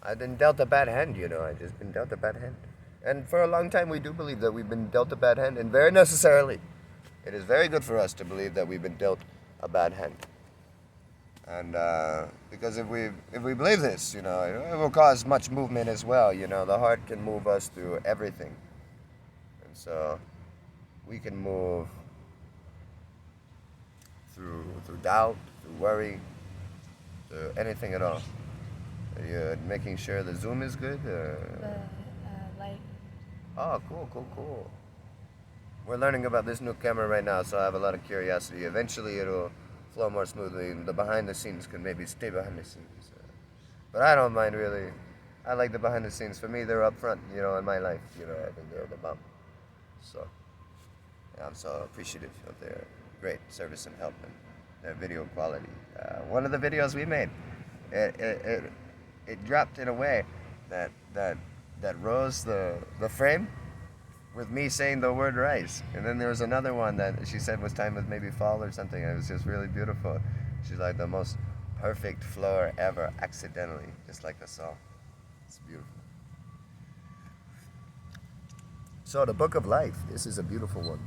I've been dealt a bad hand, I've just been dealt a bad hand. And for a long time, we do believe that we've been dealt a bad hand, and very necessarily. It is very good for us to believe that we've been dealt a bad hand. And because if we believe this, it will cause much movement as well. The heart can move us through everything. And so we can move through doubt, through worry, through anything at all. You're making sure the zoom is good? The light. Oh, cool. We're learning about this new camera right now, so I have a lot of curiosity. Eventually it'll flow more smoothly, and the behind the scenes can maybe stay behind the scenes. But I don't mind really. I like the behind the scenes. For me, they're up front, in my life. I think they're the bomb. So, yeah, I'm so appreciative of their great service and help and their video quality. One of the videos we made, it dropped in a way that rose the frame with me saying the word rice. And then there was another one that she said was timed with maybe fall or something. It was just really beautiful. She's like the most perfect flower ever, accidentally, just like the song. It's beautiful. So the Book of Life, this is a beautiful one.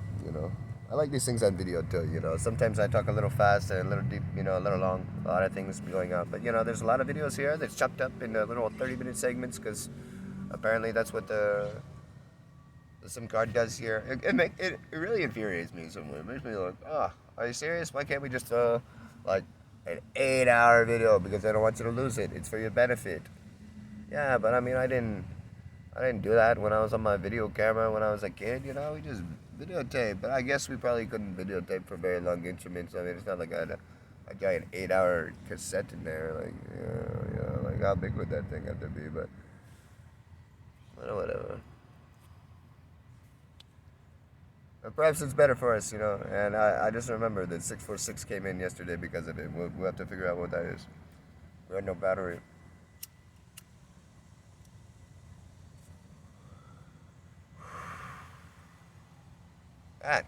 I like these things on video too, Sometimes I talk a little fast and a little deep, a little long, a lot of things going on. But, there's a lot of videos here that's chopped up into little 30-minute segments because apparently that's what the SIM card does here. It really infuriates me somewhere. It makes me like, are you serious? Why can't we just like an 8-hour video because I don't want you to lose it. It's for your benefit. Yeah, but I mean, I didn't do that when I was on my video camera when I was a kid. We just videotape. But I guess we probably couldn't videotape for very long increments. I mean, it's not like I got an 8-hour cassette in there. Like, like how big would that thing have to be? But whatever. But perhaps it's better for us, And I just remember that 646 came in yesterday because of it. We'll have to figure out what that is. We had no battery. And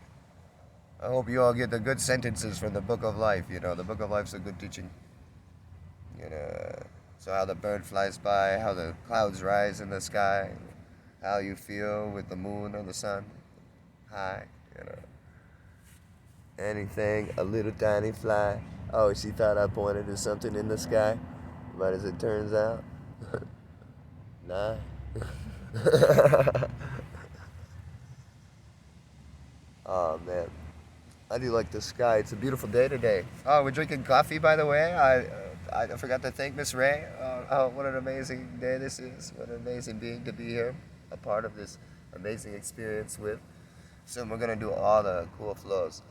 I hope you all get the good sentences from the Book of Life. The Book of Life's a good teaching. So how the bird flies by, how the clouds rise in the sky, how you feel with the moon or the sun. Hi, Anything, a little tiny fly. Oh, she thought I pointed to something in the sky, but as it turns out, nah. Oh man, I do like the sky. It's a beautiful day today. Oh, we're drinking coffee, by the way. I forgot to thank Miss Ray. Oh, what an amazing day this is. What an amazing being to be here, a part of this amazing experience with. Soon we're gonna do all the cool flows.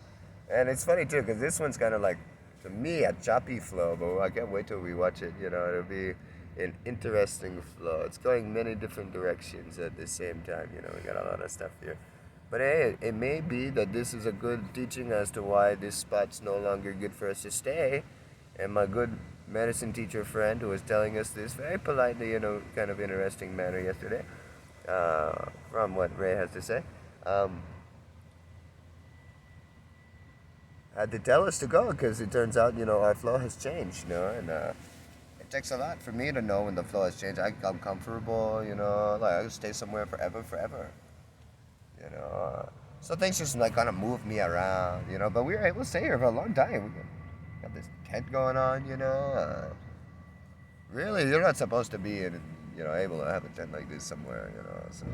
And it's funny too, because this one's kind of like, to me, a choppy flow, but I can't wait till we watch it. It'll be an interesting flow. It's going many different directions at the same time. We got a lot of stuff here. But hey, it may be that this is a good teaching as to why this spot's no longer good for us to stay. And my good medicine teacher friend who was telling us this very politely, kind of interesting manner yesterday, from what Ray has to say. Had to tell us to go because it turns out, our flow has changed, and it takes a lot for me to know when the flow has changed. I'm comfortable, like I can stay somewhere forever, So things just like kind of move me around, but we were able to stay here for a long time. We got this tent going on, Really, you're not supposed to be able to have a tent like this somewhere, So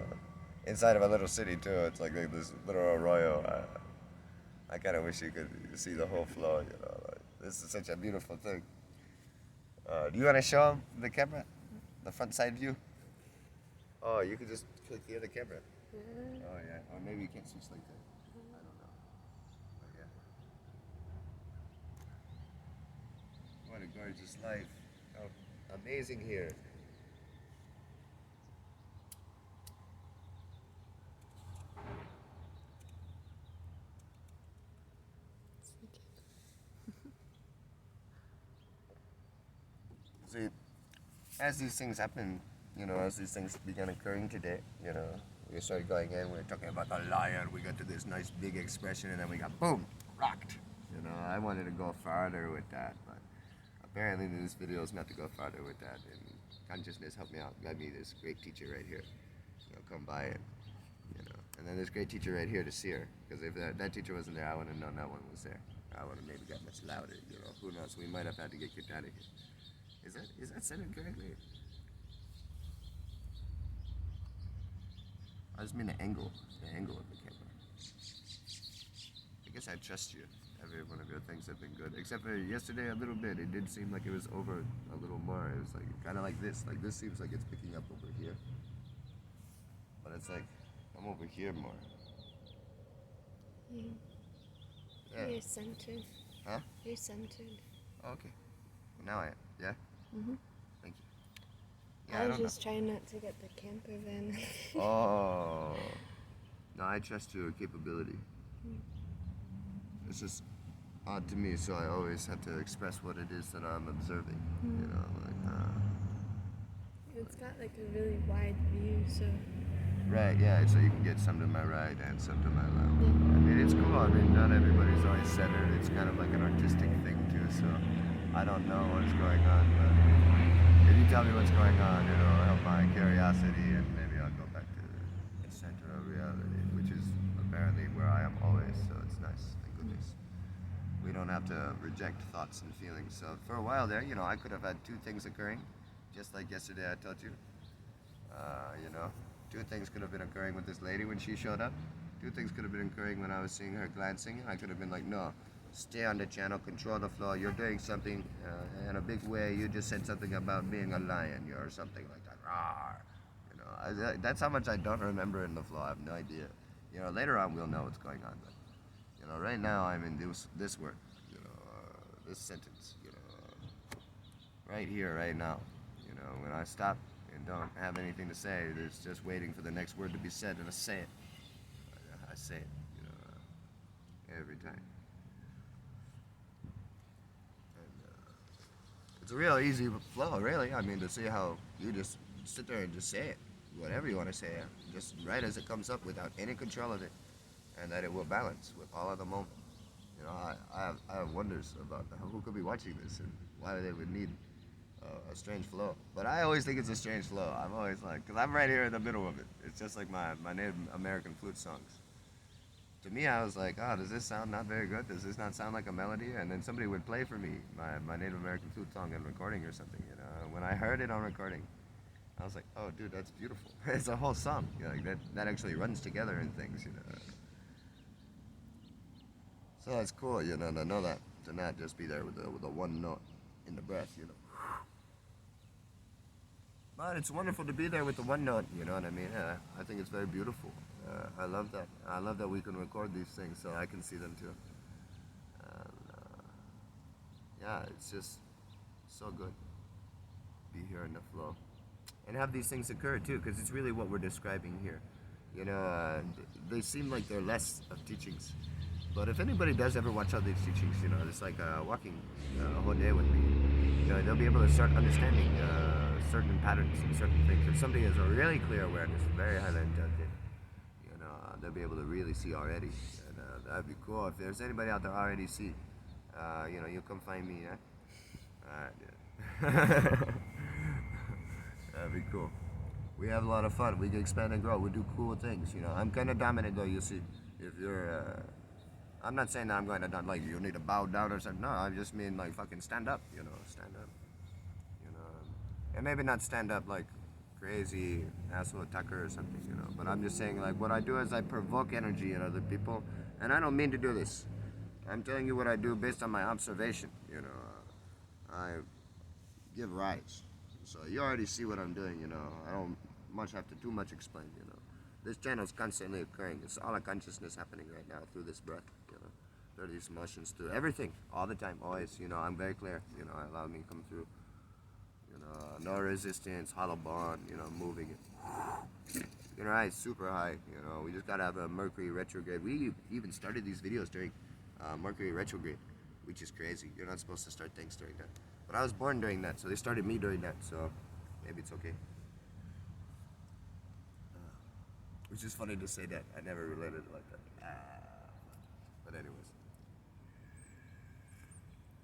inside of a little city too, it's like this little arroyo. I kind of wish you could see the whole flow, Like, this is such a beautiful thing. Do you want to show the camera? The front side view? Oh, you could just click the other camera. Oh, yeah. Or maybe you can't switch like that. I don't know. But yeah. What a gorgeous life. How amazing here. See, as these things happen, as these things began occurring today, we started going in, we were talking about the lion, we got to this nice big expression, and then we got, boom, rocked. I wanted to go farther with that, but apparently this video is not to go farther with that. And consciousness helped me out, got me this great teacher right here. Come by it. And then this great teacher right here to see her. Because if that teacher wasn't there, I wouldn't have known that one was there. I would have maybe got much louder. Who knows? We might have had to get kicked out of here. Is that said correctly? I just mean the angle of the camera. I guess I trust you. Every one of your things have been good, except for yesterday a little bit. It did seem like it was over a little more. It was like kind of like this. Like this seems like it's picking up over here, but it's like I'm over here more. Yeah. You're centered. Huh? You're centered. Oh, okay. Well, now I am. Yeah. Thank you. Yeah, I was just trying not to get the camper van. Oh. No, I trust your capability. It's just odd to me, so I always have to express what it is that I'm observing. It's got like a really wide view, so. Right, yeah, so you can get some to my right and some to my left. I mean, it's cool. I mean, not everybody's always centered. It's kind of like an artistic thing, too, so I don't know what's going on, but if you tell me what's going on, it'll help my curiosity, and maybe I'll go back to the center of reality, which is apparently where I am always, so it's nice. Thank goodness. We don't have to reject thoughts and feelings. So for a while there, I could have had two things occurring, just like yesterday I told you. Two things could have been occurring with this lady when she showed up. Two things could have been occurring when I was seeing her glancing. I could have been like, no, stay on the channel, control the flow. You're doing something in a big way. You just said something about being a lion or something like that. Rawr. That's how much I don't remember in the flow. I have no idea. Later on we'll know what's going on. But right now I'm in this word. This sentence. Right here, right now. When I stop and don't have anything to say, it's just waiting for the next word to be said, and I say it. I say it, every time. And, it's a real easy flow, really. I mean, to see how you just sit there and just say it, whatever you want to say, just right as it comes up without any control of it, and that it will balance with all of the moment. I have wonders about who could be watching this and why they would need a strange flow. But I always think it's a strange flow. I'm always like, because I'm right here in the middle of it. It's just like my Native American flute songs. To me, I was like, oh, does this sound not very good? Does this not sound like a melody? And then somebody would play for me my Native American flute song on recording or something. When I heard it on recording, I was like, oh, dude, that's beautiful. It's a whole song. Like that actually runs together and things. So that's cool, to know that, to not just be there with the one note in the breath, But it's wonderful to be there with the one note, you know what I mean? I think it's very beautiful. I love that. I love that we can record these things so I can see them too. And, it's just so good to be here in the flow. And have these things occur too, because it's really what we're describing here. They seem like they're less of teachings. But if anybody does ever watch all these teachings, it's like walking a whole day with me. They'll be able to start understanding certain patterns and certain things. If somebody has a really clear awareness, very highly intelligent, they'll be able to really see already. And that'd be cool. If there's anybody out there already see, you come find me, yeah? Alright, yeah. That'd be cool. We have a lot of fun. We can expand and grow. We do cool things, I'm kind of dominant though, you see. If you're, I'm not saying that I'm going to, like, you need to bow down or something. No, I just mean, like, fucking stand up, stand up. And maybe not stand up like crazy asshole Tucker or something, But I'm just saying, like, what I do is I provoke energy in other people. And I don't mean to do this. I'm telling you what I do based on my observation, I give rise. So you already see what I'm doing, I don't have to too much explain, This channel's constantly occurring. It's all a consciousness happening right now through this breath, Through these emotions, through everything, all the time, always, I'm very clear, allow me to come through. No resistance, hollow bond, moving it. It's super high, we just gotta have a Mercury retrograde. We even started these videos during Mercury retrograde, which is crazy. You're not supposed to start things during that. But I was born during that, so they started me during that, so maybe it's okay. Which is funny to say that. I never related it like that. But anyways.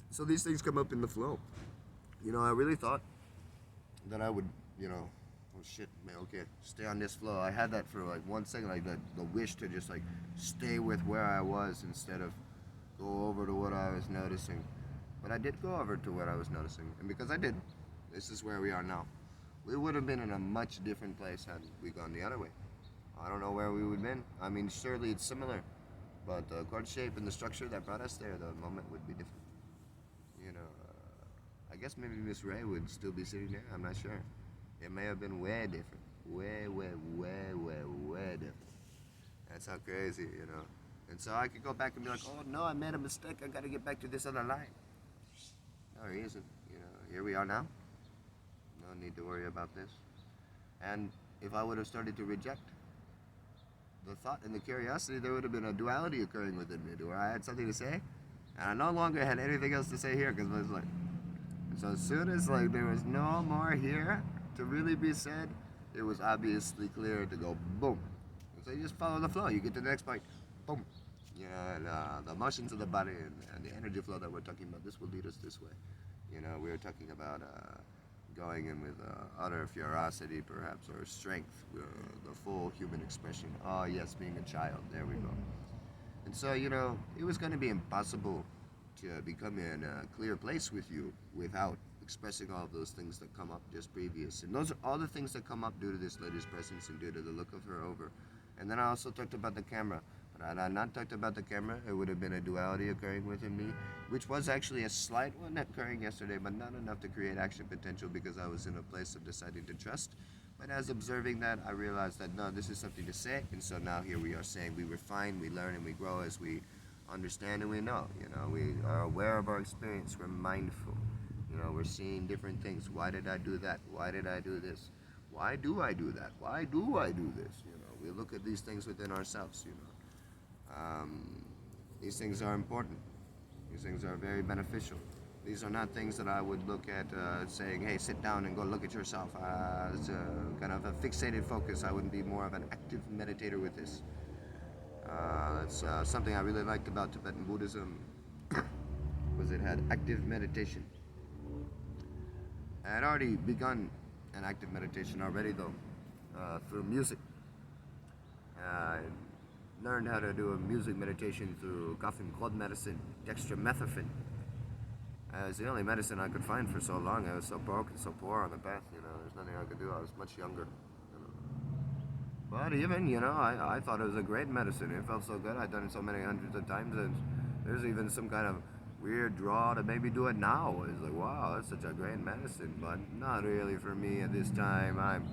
So these things come up in the flow. I really thought that I would, you know, oh shit, man, okay, stay on this flow. I had that for like 1 second, like the wish to just like stay with where I was instead of go over to what I was noticing. But I did go over to what I was noticing, and because I did, this is where we are now. We would have been in a much different place had we gone the other way. I don't know where we would have been. I mean, surely it's similar, but the chord shape and the structure that brought us there, the moment would be different. You know, I guess maybe Miss Ray would still be sitting there. I'm not sure. It may have been way different. Way, way, way, way, way different. That's how crazy, you know. And so I could go back and be like, oh no, I made a mistake. I got to get back to this other line. No reason. You know, here we are now. No need to worry about this. And if I would have started to reject the thought and the curiosity, there would have been a duality occurring within me, where I had something to say, and I no longer had anything else to say here because I was like, so as soon as like there was no more here to really be said, it was obviously clear to go boom. And so you just follow the flow. You get to the next point, boom. You know, and the motions of the body and the energy flow that we're talking about, this will lead us this way. You know, we were talking about going in with utter ferocity, perhaps, or strength, the full human expression. Oh, yes, being a child. There we go. And so, you know, it was going to be impossible to become in a clear place with you without expressing all of those things that come up just previous. And those are all the things that come up due to this lady's presence and due to the look of her over. And then I also talked about the camera. But had I not talked about the camera, it would have been a duality occurring within me, which was actually a slight one occurring yesterday, but not enough to create action potential because I was in a place of deciding to trust. But as observing that, I realized that no, this is something to say, and so now here we are saying we refine, we learn, and we grow as we understand and we know. You know, we are aware of our experience. We're mindful. You know, we're seeing different things. Why did I do that? Why did I do this? Why do I do that? Why do I do this? You know, we look at these things within ourselves. You know. These things are important. These things are very beneficial. These are not things that I would look at saying, hey, sit down and go look at yourself. It's a kind of a fixated focus. I would be more of an active meditator with this. That's something I really liked about Tibetan Buddhism was it had active meditation. I had already begun an active meditation already though through music. I learned how to do a music meditation through cough and cold medicine, dextromethorphan. It was the only medicine I could find for so long. I was so broke and so poor on the path, you know, there's nothing I could do. I was much younger. You know. But even, you know, I thought it was a great medicine. It felt so good. I'd done it so many hundreds of times, and there's even some kind of weird draw to maybe do it now. It's like, wow, that's such a great medicine, but not really for me at this time. I'm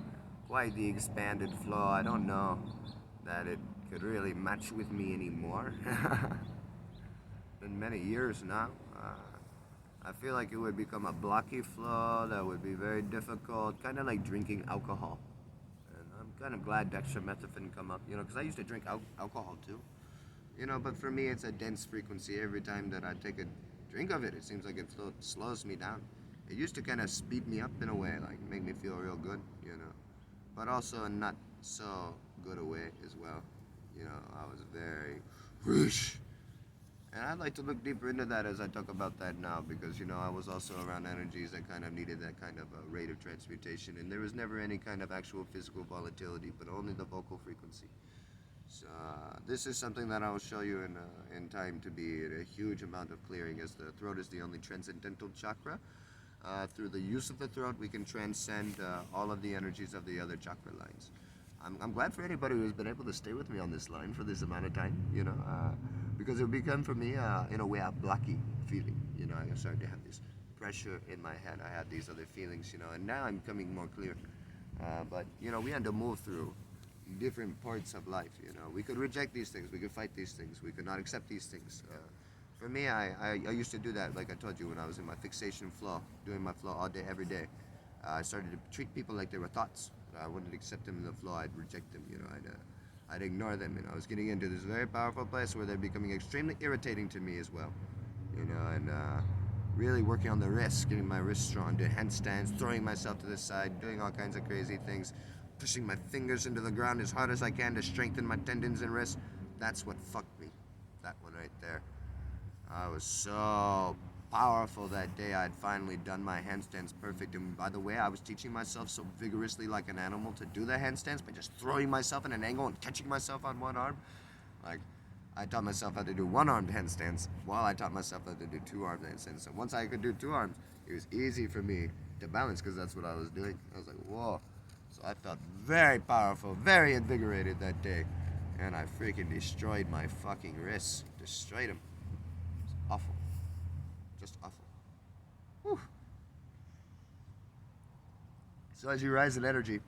quite the expanded flow. I don't know that it could really match with me anymore. Been many years now. I feel like it would become a blocky flow that would be very difficult, kind of like drinking alcohol. And I'm kind of glad dextromethorphan come up, you know, because I used to drink alcohol too. You know, but for me it's a dense frequency. Every time that I take a drink of it, it seems like it slows me down. It used to kind of speed me up in a way, like make me feel real good, you know, but also not so good a way as well. You know, I was very whoosh. And I'd like to look deeper into that as I talk about that now because, you know, I was also around energies that kind of needed that kind of a rate of transmutation. And there was never any kind of actual physical volatility, but only the vocal frequency. So this is something that I will show you in time to be a huge amount of clearing, as the throat is the only transcendental chakra. Through the use of the throat, we can transcend all of the energies of the other chakra lines. I'm glad for anybody who's been able to stay with me on this line for this amount of time, you know, because it become for me, in a way, a blocky feeling. You know, I started to have this pressure in my head. I had these other feelings, you know, and now I'm coming more clear. But, you know, we had to move through different parts of life, you know. We could reject these things. We could fight these things. We could not accept these things. For me, I used to do that, like I told you, when I was in my fixation flow, doing my flow all day, every day. I started to treat people like they were thoughts. I wouldn't accept them in the flow. I'd reject them. You know, I'd ignore them. You know, I was getting into this very powerful place where they're becoming extremely irritating to me as well. You know, and really working on the wrists, getting my wrists strong, doing handstands, throwing myself to the side, doing all kinds of crazy things, pushing my fingers into the ground as hard as I can to strengthen my tendons and wrists. That's what fucked me. That one right there. I was so powerful that day. I'd finally done my handstands perfect. And by the way, I was teaching myself so vigorously like an animal to do the handstands by just throwing myself in an angle and catching myself on one arm. Like, I taught myself how to do one-armed handstands while I taught myself how to do two-armed handstands. So once I could do two arms, it was easy for me to balance because that's what I was doing. I was like, whoa. So I felt very powerful, very invigorated that day. And I freaking destroyed my fucking wrists. Destroyed them. It's awful. Just awful. Whew. So as you rise in energy,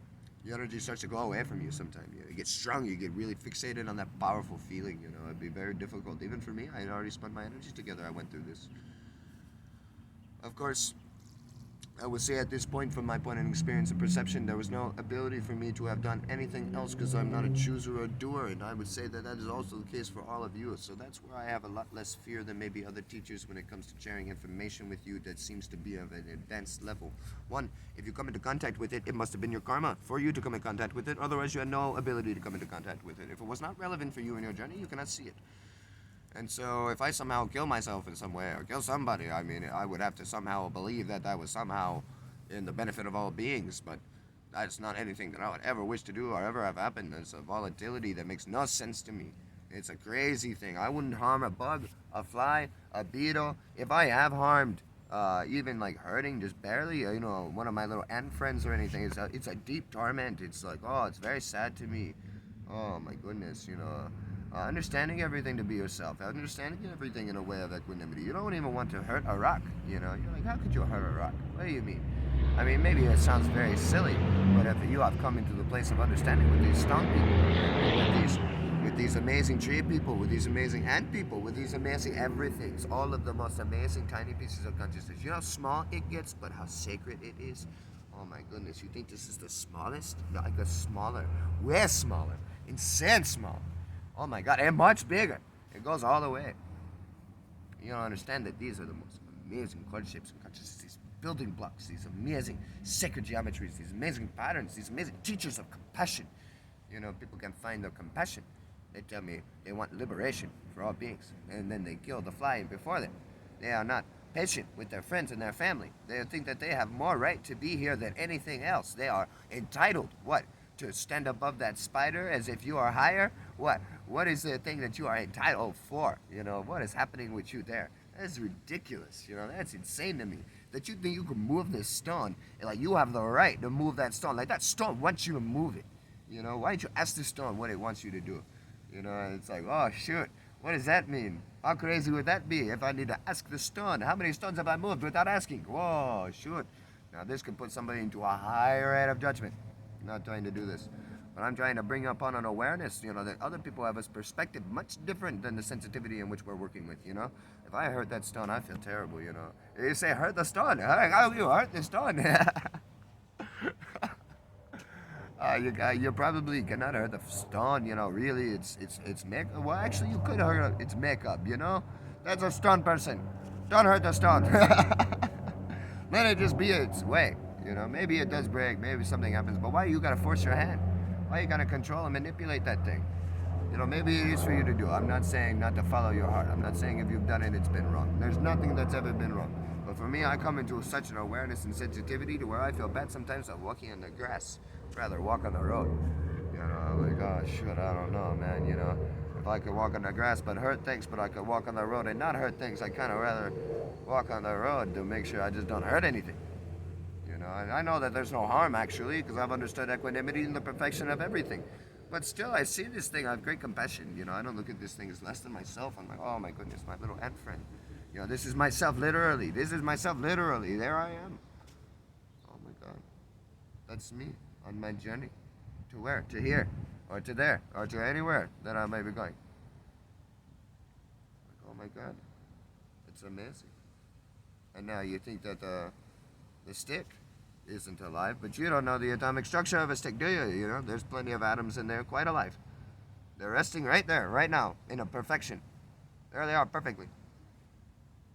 your energy starts to go away from you sometimes. You get strung, you get really fixated on that powerful feeling, It'd be very difficult. Even for me, I had already spent my energies together. I went through this. Of course, I would say at this point, from my point of experience and perception, there was no ability for me to have done anything else because I'm not a chooser or a doer, and I would say that that is also the case for all of you. So that's where I have a lot less fear than maybe other teachers when it comes to sharing information with you that seems to be of an advanced level. One, if you come into contact with it, it must have been your karma for you to come in contact with it. Otherwise, you had no ability to come into contact with it. If it was not relevant for you in your journey, you cannot see it. And so if I somehow kill myself in some way or kill somebody, I mean, I would have to somehow believe that that was somehow in the benefit of all beings, but that's not anything that I would ever wish to do or ever have happened. It's a volatility that makes no sense to me. It's a crazy thing. I wouldn't harm a bug, a fly, a beetle. If I have harmed, even like hurting just barely, one of my little ant friends or anything, it's a deep torment. It's like, oh, it's very sad to me. Oh my goodness, understanding everything to be yourself, understanding everything in a way of equanimity. You don't even want to hurt a rock, You're like, how could you hurt a rock? What do you mean? I mean, maybe it sounds very silly, but if you have come into the place of understanding with these stone people, with these amazing tree people, with these amazing ant people, with these amazing everythings, all of the most amazing tiny pieces of consciousness. You know how small it gets, but how sacred it is? Oh my goodness, you think this is the smallest? No, it gets smaller, way smaller, insane small. Oh my God, and much bigger. It goes all the way. You don't understand that these are the most amazing chord shapes and consciousness, these building blocks, these amazing sacred geometries, these amazing patterns, these amazing teachers of compassion. People can find their compassion. They tell me they want liberation for all beings, and then they kill the fly before them. They are not patient with their friends and their family. They think that they have more right to be here than anything else. They are entitled, what? To stand above that spider as if you are higher? What? What is the thing that you are entitled for? What is happening with you there? That is ridiculous. That's insane to me. That you think you can move this stone, and like you have the right to move that stone. Like that stone wants you to move it. Why don't you ask the stone what it wants you to do? And it's like, oh shoot, what does that mean? How crazy would that be if I need to ask the stone? How many stones have I moved without asking? Whoa, shoot. Now this could put somebody into a higher rate of judgment. I'm not trying to do this. But I'm trying to bring upon an awareness, that other people have a perspective much different than the sensitivity in which we're working with, If I hurt that stone, I feel terrible, You say, hurt the stone. How do you hurt the stone? You probably cannot hurt the stone, really, it's makeup. Well, actually, you could hurt it. It's makeup, That's a stone person. Don't hurt the stone. Let it just be its way, Maybe it does break, maybe something happens, but why you gotta force your hand? Why you gotta control and manipulate that thing? Maybe it is for you to do. I'm not saying not to follow your heart. I'm not saying if you've done it, it's been wrong. There's nothing that's ever been wrong. But for me, I come into such an awareness and sensitivity to where I feel bad sometimes of walking on the grass. I'd rather walk on the road. Like, oh shit, I don't know, man, If I could walk on the grass but hurt things, but I could walk on the road and not hurt things, I'd kind of rather walk on the road to make sure I just don't hurt anything. I know that there's no harm, actually, because I've understood equanimity and the perfection of everything. But still, I see this thing, I have great compassion. I don't look at this thing as less than myself. I'm like, oh my goodness, my little ant friend. This is myself, literally. This is myself, literally. There I am. Oh my God. That's me on my journey. To where? To here. Or to there. Or to anywhere that I may be going. Like, oh my God. It's amazing. And now you think that the stick isn't alive, but you don't know the atomic structure of a stick, do you? There's plenty of atoms in there, quite alive. They're resting right there, right now, in a perfection. There they are, perfectly.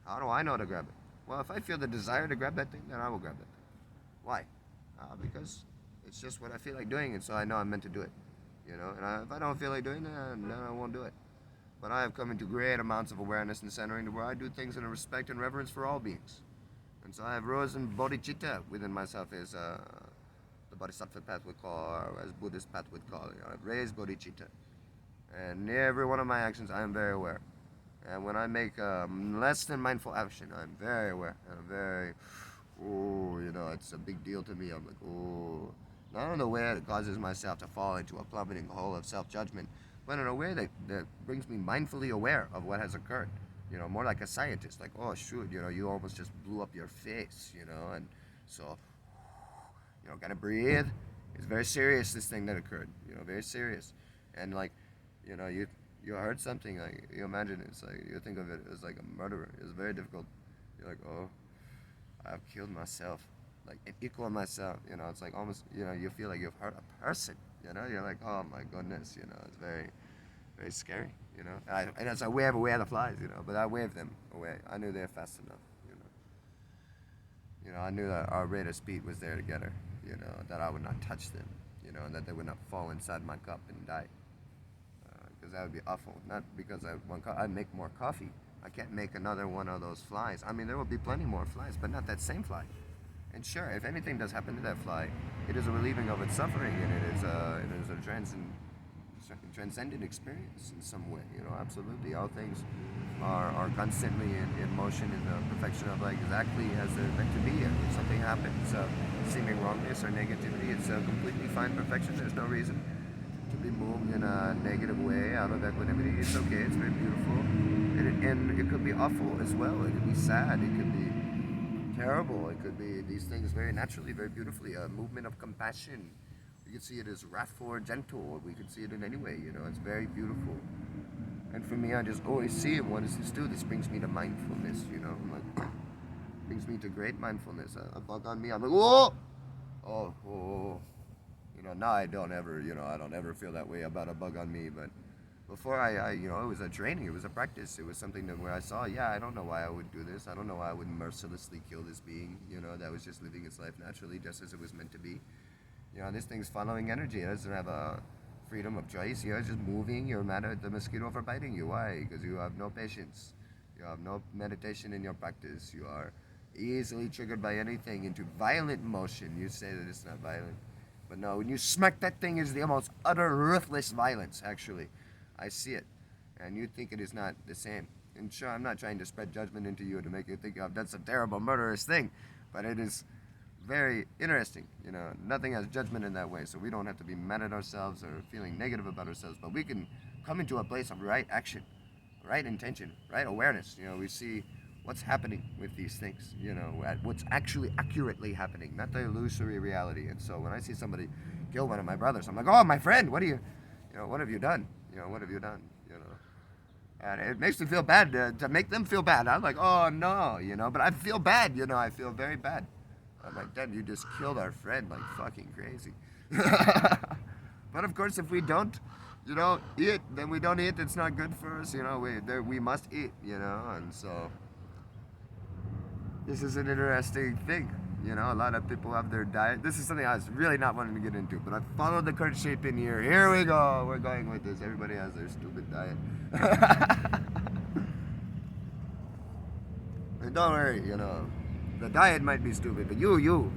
How do I know to grab it? Well, if I feel the desire to grab that thing, then I will grab that thing. Why? Because it's just what I feel like doing, and so I know I'm meant to do it. And if I don't feel like doing it, then I won't do it. But I have come into great amounts of awareness and centering where I do things in a respect and reverence for all beings. And so I have risen bodhicitta within myself as the bodhisattva path would call, or as Buddhist path would call it. I've raised bodhicitta. And in every one of my actions, I am very aware. And when I make less than mindful action, I'm very aware. And I'm very, it's a big deal to me. I'm like, not in a way that causes myself to fall into a plummeting hole of self-judgment, but in a way that brings me mindfully aware of what has occurred. More like a scientist, like, oh, shoot, you almost just blew up your face, and so, gotta breathe. It's very serious, this thing that occurred, very serious. And, like, you heard something, like, you imagine it's like, you think of it as like a murderer. It's very difficult. You're like, oh, I've killed myself, like, an equal myself, it's like almost, you feel like you've hurt a person, you're like, oh my goodness, it's very, very scary, and as I wave away the flies, but I waved them away. I knew they were fast enough, I knew that our rate of speed was there together, that I would not touch them, and that they would not fall inside my cup and die. Because that would be awful. Not because I'd make more coffee. I can't make another one of those flies. I mean, there will be plenty more flies, but not that same fly. And sure, if anything does happen to that fly, it is a relieving of its suffering, and it is a transcendent experience in some way. Absolutely. All things are constantly in motion in the perfection of, like, exactly as they're meant to be. If something happens, seeming wrongness or negativity, it's a completely fine perfection. There's no reason to be moved in a negative way out of equanimity. It's okay. It's very beautiful, and it could be awful as well. It could be sad. It could be terrible. It could be these things very naturally, very beautifully. A movement of compassion. We could see it as wrathful or gentle. We could see it in any way. It's very beautiful. And for me, I just always see it. What does this do? This brings me to mindfulness. Like, brings me to great mindfulness. A bug on me, I'm like, whoa, oh. Now I don't ever feel that way about a bug on me, but before it was a training, it was a practice, it was something where I saw, I don't know why I would do this, I don't know why I would mercilessly kill this being, that was just living its life naturally, just as it was meant to be. This thing's following energy, it doesn't have a freedom of choice, it's just moving, you're mad at the mosquito for biting you, why? Because you have no patience, you have no meditation in your practice, you are easily triggered by anything into violent motion. You say that it's not violent. But no, when you smack that thing, is the most utter ruthless violence, actually. I see it. And you think it is not the same. And sure, I'm not trying to spread judgment into you to make you think I've done some terrible murderous thing. But it is very interesting. Nothing has judgment in that way. So we don't have to be mad at ourselves or feeling negative about ourselves. But we can come into a place of right action, right intention, right awareness. We see what's happening with these things, what's actually accurately happening, not the illusory reality. And so when I see somebody kill one of my brothers, I'm like, oh, my friend, what have you done? What have you done? And it makes me feel bad to make them feel bad. I'm like, oh, no, but I feel bad, I feel very bad. I'm like, damn, you just killed our friend like fucking crazy. But of course, if we don't, eat, then we don't eat. It's not good for us, we must eat, and so this is an interesting thing. A lot of people have their diet. This is something I was really not wanting to get into, but I followed the current shape in here. Here we go. We're going with this. Everybody has their stupid diet. And don't worry, the diet might be stupid, but you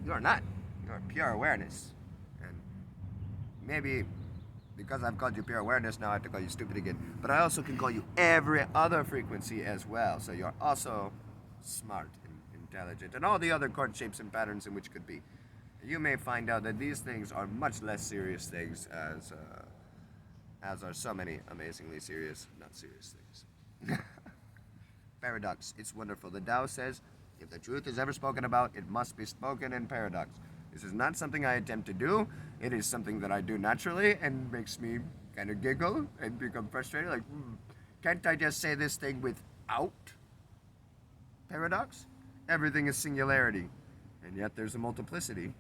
are not. You're pure awareness. And maybe because I've called you pure awareness, now I have to call you stupid again. But I also can call you every other frequency as well. So you're also smart and intelligent, and all the other chord shapes and patterns in which could be. You may find out that these things are much less serious things as are so many amazingly serious, not serious things. Paradox, it's wonderful. The Tao says, if the truth is ever spoken about, it must be spoken in paradox. This is not something I attempt to do. It is something that I do naturally and makes me kind of giggle and become frustrated. Like, can't I just say this thing without paradox? Everything is singularity, and yet there's a multiplicity.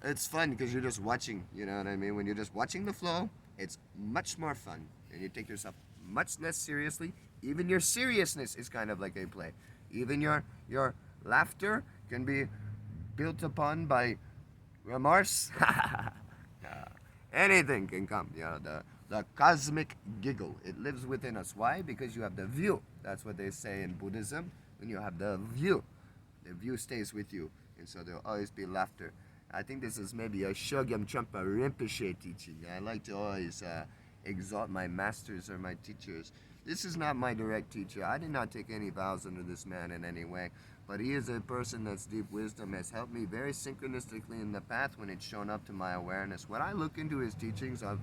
It's fun because you're just watching, you know what I mean? When you're just watching the flow, it's much more fun, and you take yourself much less seriously. Even your seriousness is kind of like a play. Even your laughter can be built upon by Remorse? Yeah. Anything can come. You know, the cosmic giggle. It lives within us. Why? Because you have the view. That's what they say in Buddhism. When you have the view stays with you. And so there'll always be laughter. I think this is maybe a Shogyam Trungpa Rinpoche teaching. I like to always exalt my masters or my teachers. This is not my direct teacher. I did not take any vows under this man in any way. But he is a person that's deep wisdom, has helped me very synchronistically in the path when it's shown up to my awareness. When I look into his teachings of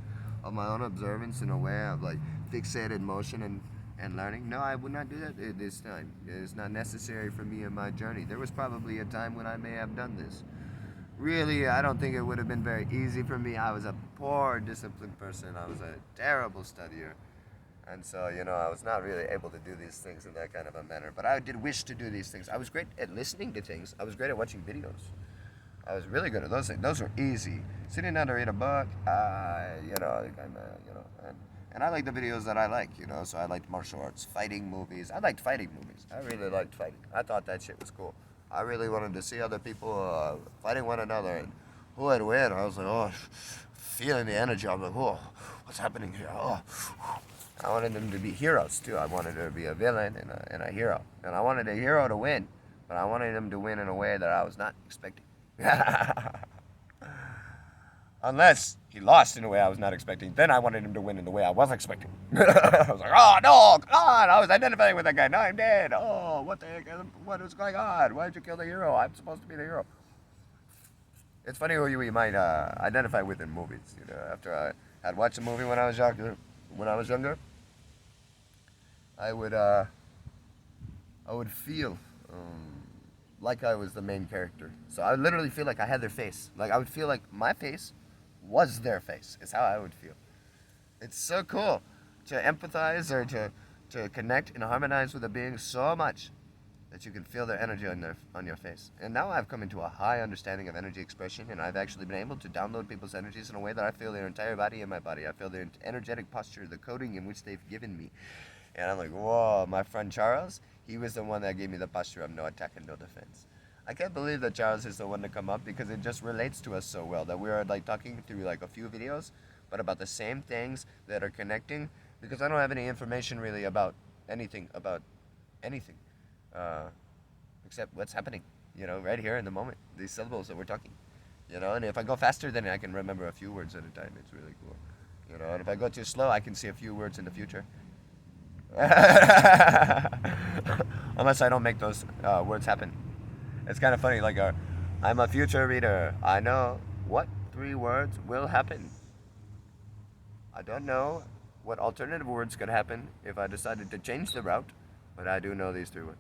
my own observance in a way of like fixated motion and learning, no, I would not do that at this time. It is not necessary for me in my journey. There was probably a time when I may have done this. Really, I don't think it would have been very easy for me. I was a poor disciplined person. I was a terrible studier. And so, you know, I was not really able to do these things in that kind of a manner. But I did wish to do these things. I was great at listening to things. I was great at watching videos. I was really good at those things. Those were easy. Sitting down to read a book, you know, and I like the videos that I like, you know. So I liked martial arts, fighting movies. I liked fighting movies. I really liked fighting. I thought that shit was cool. I really wanted to see other people fighting one another and who would win. I was like, oh, feeling the energy. I was like, oh, what's happening here? Oh. I wanted them to be heroes too. I wanted there to be a villain and a hero. And I wanted a hero to win, but I wanted him to win in a way that I was not expecting. Unless he lost in a way I was not expecting, then I wanted him to win in the way I was expecting. I was like, oh no, God, I was identifying with that guy. Now I'm dead. Oh, what the heck? What is going on? Why did you kill the hero? I'm supposed to be the hero. It's funny who you might identify with in movies. You know, after I had watched a movie when I was younger, I would feel like I was the main character. So I would literally feel like I had their face. Like I would feel like my face was their face. Is how I would feel. It's so cool to empathize or to connect and harmonize with a being so much that you can feel their energy on your face. And now I've come into a high understanding of energy expression, and I've actually been able to download people's energies in a way that I feel their entire body in my body. I feel their energetic posture, the coding in which they've given me. And I'm like, whoa, my friend Charles, he was the one that gave me the posture of no attack and no defense. I can't believe that Charles is the one to come up because it just relates to us so well that we are like talking through like a few videos, but about the same things that are connecting, because I don't have any information really about anything, except what's happening, you know, right here in the moment, these syllables that we're talking, you know, and if I go faster, then I can remember a few words at a time. It's really cool, you know, and if I go too slow, I can see a few words in the future. Unless I don't make those words happen. It's kind of funny, like I'm a future reader. I know what 3 words will happen. I don't know what alternative words could happen if I decided to change the route, but I do know these 3 words.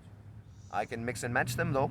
I can mix and match them though.